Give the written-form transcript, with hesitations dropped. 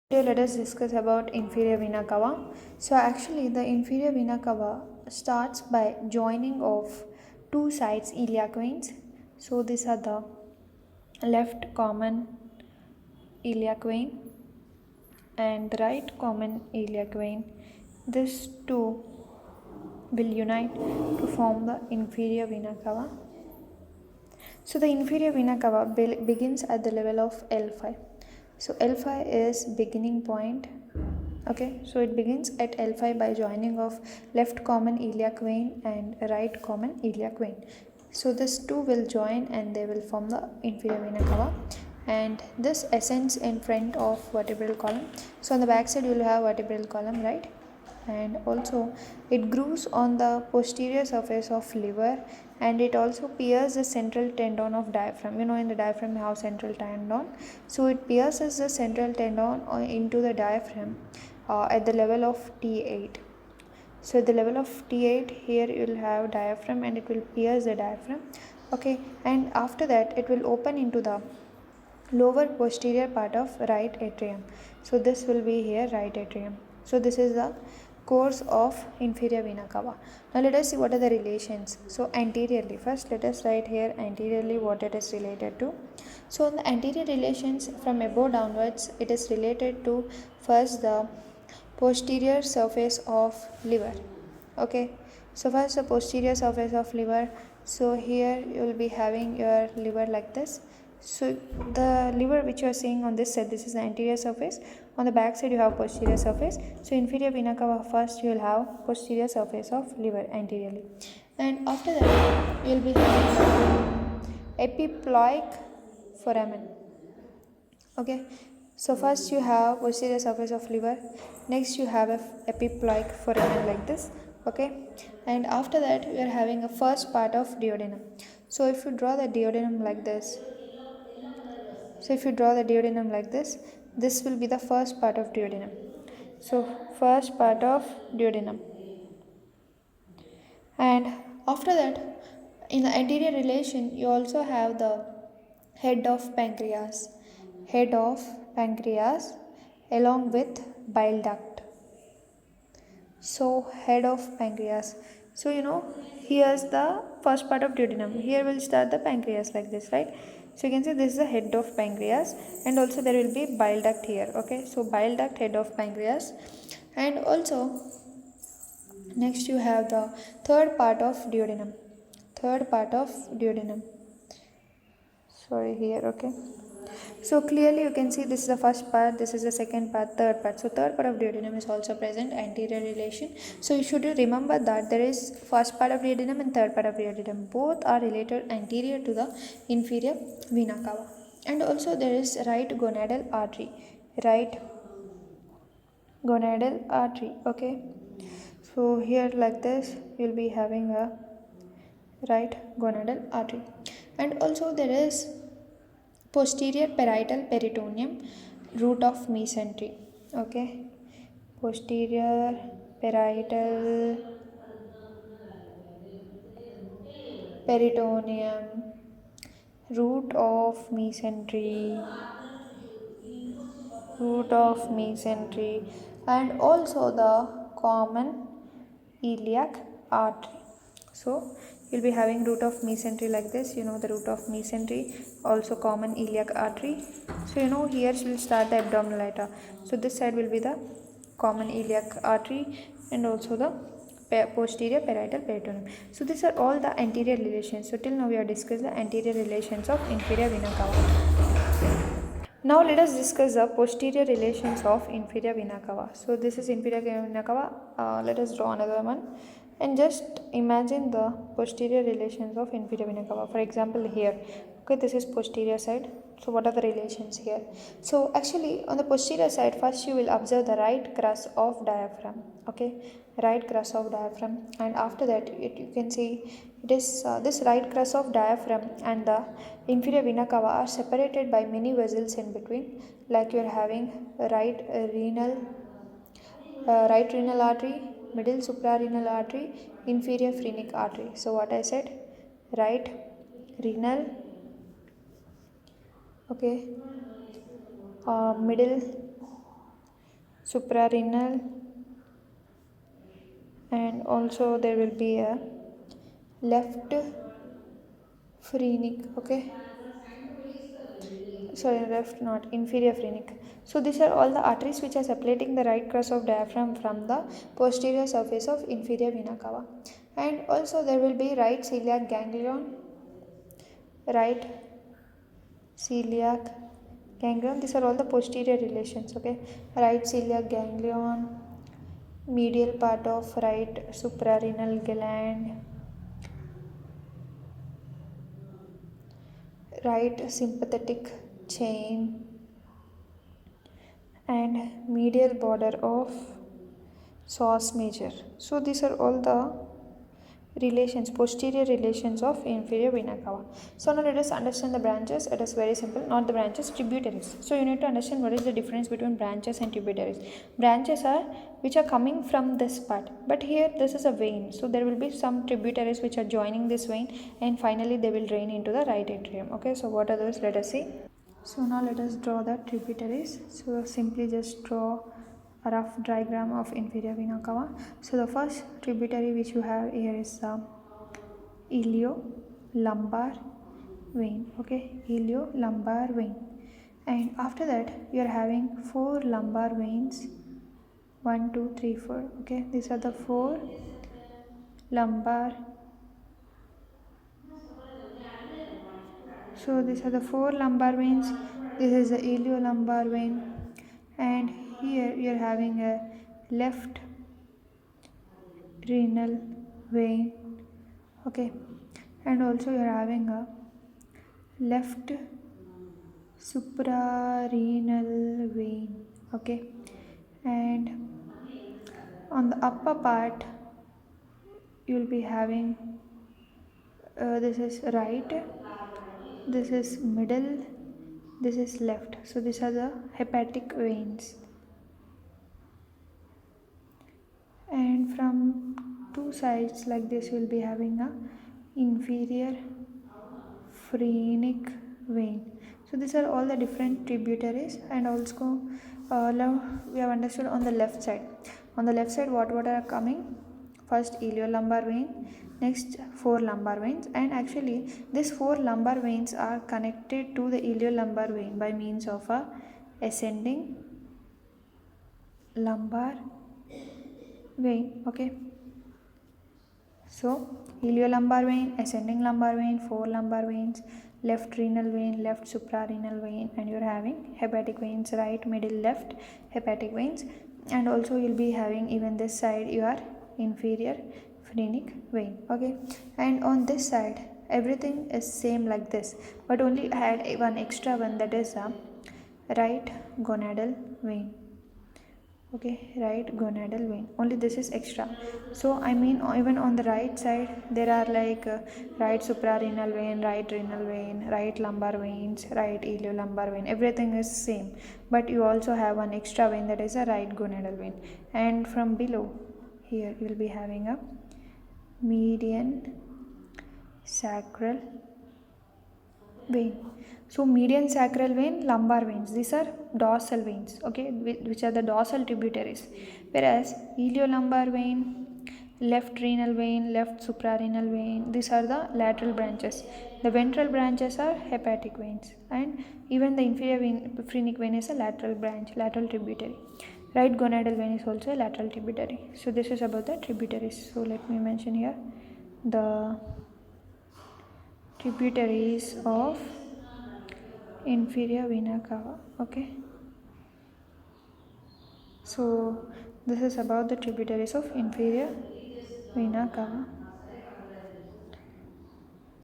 Today let us discuss about inferior vena cava. So actually the inferior vena cava starts by joining of two sides iliac veins. So these are the left common iliac vein and the right common iliac vein. These two will unite to form the inferior vena cava. So the inferior vena cava begins at the level of L5. So L5 is beginning point. Okay, so it begins at L5 by joining of left common iliac vein and right common iliac vein. So this two will join and they will form the inferior vena cava, and this ascends in front of vertebral column. So on the back side you will have vertebral column, right? And also it grooves on the posterior surface of liver, and it also pierces the central tendon of diaphragm. In the diaphragm you have central tendon, so it pierces the central tendon into the diaphragm at the level of T8. So at the level of T8 here you will have diaphragm and it will pierce the diaphragm. Okay, and after that it will open into the lower posterior part of right atrium. So this will be here right atrium. So this is the course of inferior vena cava. Now let us see what are the relations. So anteriorly, first let us write here anteriorly what it is related to. So in the anterior relations from above downwards, it is related to first the posterior surface of liver. Okay, so first the posterior surface of liver. So here you will be having your liver like this. So the liver which you are seeing on this side, this is the anterior surface. On the back side you have posterior surface. So inferior vena cava, first you will have posterior surface of liver anteriorly, and after that you will be having epiploic foramen. Okay, so first you have posterior surface of liver, next you have a epiploic foramen like this. Okay, and after that we are having a first part of duodenum. So if you draw the duodenum like this, this will be the first part of duodenum. So first part of duodenum, and after that in the anterior relation you also have the head of pancreas along with bile duct. So head of pancreas, so here's the first part of duodenum, here will start the pancreas like this, right? So you can see this is the head of pancreas, and also there will be bile duct here. Okay, so bile duct, head of pancreas, and also next you have the third part of duodenum, sorry here. Okay, so clearly you can see this is the first part, this is the second part, third part. So third part of duodenum is also present anterior relation. So you should remember that there is first part of duodenum and third part of duodenum, both are related anterior to the inferior vena cava. And also there is right gonadal artery. Okay, so here like this you'll be having a right gonadal artery. And also there is posterior parietal peritoneum, root of mesentery. Okay, posterior parietal peritoneum, root of mesentery, and also the common iliac artery. So you'll be having root of mesentery like this, the root of mesentery, also common iliac artery. So here will start the abdominal aorta. So this side will be the common iliac artery and also the posterior parietal peritoneum. So these are all the anterior relations. So till now we have discussed the anterior relations of inferior vena cava. Now let us discuss the posterior relations of inferior vena cava. So this is inferior vena cava. Let us draw another one and just imagine the posterior relations of inferior vena cava. For example here, okay, this is posterior side. So what are the relations here? So actually on the posterior side, first you will observe the right crus of diaphragm. Okay, right crus of diaphragm, and after that you can see it is this right crus of diaphragm and the inferior vena cava are separated by many vessels in between, like you are having right renal artery, middle suprarenal artery, inferior phrenic artery. So what I said, right renal, okay, middle suprarenal, and also there will be a left phrenic. Okay, sorry, left, not inferior phrenic. So these are all the arteries which are separating the right crus of diaphragm from the posterior surface of inferior vena cava. And also there will be right celiac ganglion, right celiac ganglion. These are all the posterior relations. Okay, right celiac ganglion, medial part of right suprarenal gland, right sympathetic chain, and medial border of psoas major. So these are all the relations, posterior relations of inferior vena cava. So now let us understand the branches. It is very simple, not the branches, tributaries. So you need to understand what is the difference between branches and tributaries. Branches are which are coming from this part, but here this is a vein, so there will be some tributaries which are joining this vein, and finally they will drain into the right atrium. Okay, so what are those? Let us see. So now let us draw the tributaries. So simply just draw a rough diagram of inferior vena cava. So the first tributary which you have here is the iliolumbar vein. Okay, iliolumbar vein. And after that you are having four lumbar veins. 1, 2, 3, 4. Okay, these are the four lumbar. So these are the four lumbar veins. This is the iliolumbar vein, and here you are having a left renal vein. Okay, and also you are having a left suprarenal vein. Okay, and on the upper part you will be having this is right, this is middle, this is left. So these are the hepatic veins, and from two sides like this you will be having a inferior phrenic vein. So these are all the different tributaries. And also now we have understood on the left side. On the left side what are coming? First iliolumbar vein, next four lumbar veins, and actually these four lumbar veins are connected to the iliolumbar vein by means of a ascending lumbar vein. Okay, so iliolumbar vein, ascending lumbar vein, four lumbar veins, left renal vein, left suprarenal vein, and you're having hepatic veins, right, middle, left hepatic veins. And also you'll be having even this side your inferior phrenic vein. Okay, and on this side everything is same like this, but only add one extra one, that is a right gonadal vein. Okay, right gonadal vein, only this is extra. So I mean even on the right side there are like right suprarenal vein, right renal vein, right lumbar veins, right iliolumbar vein, everything is same, but you also have one extra vein, that is a right gonadal vein. And from below here you will be having a median sacral vein. So median sacral vein, lumbar veins, these are dorsal veins. Okay, which are the dorsal tributaries, whereas iliolumbar vein, left renal vein, left suprarenal vein, these are the lateral branches. The ventral branches are hepatic veins, and even the inferior vein, phrenic vein, is a lateral branch, lateral tributary. Right gonadal vein is also a lateral tributary. So this is about the tributaries. So let me mention here the tributaries of inferior vena cava. Okay, so this is about the tributaries of inferior vena cava.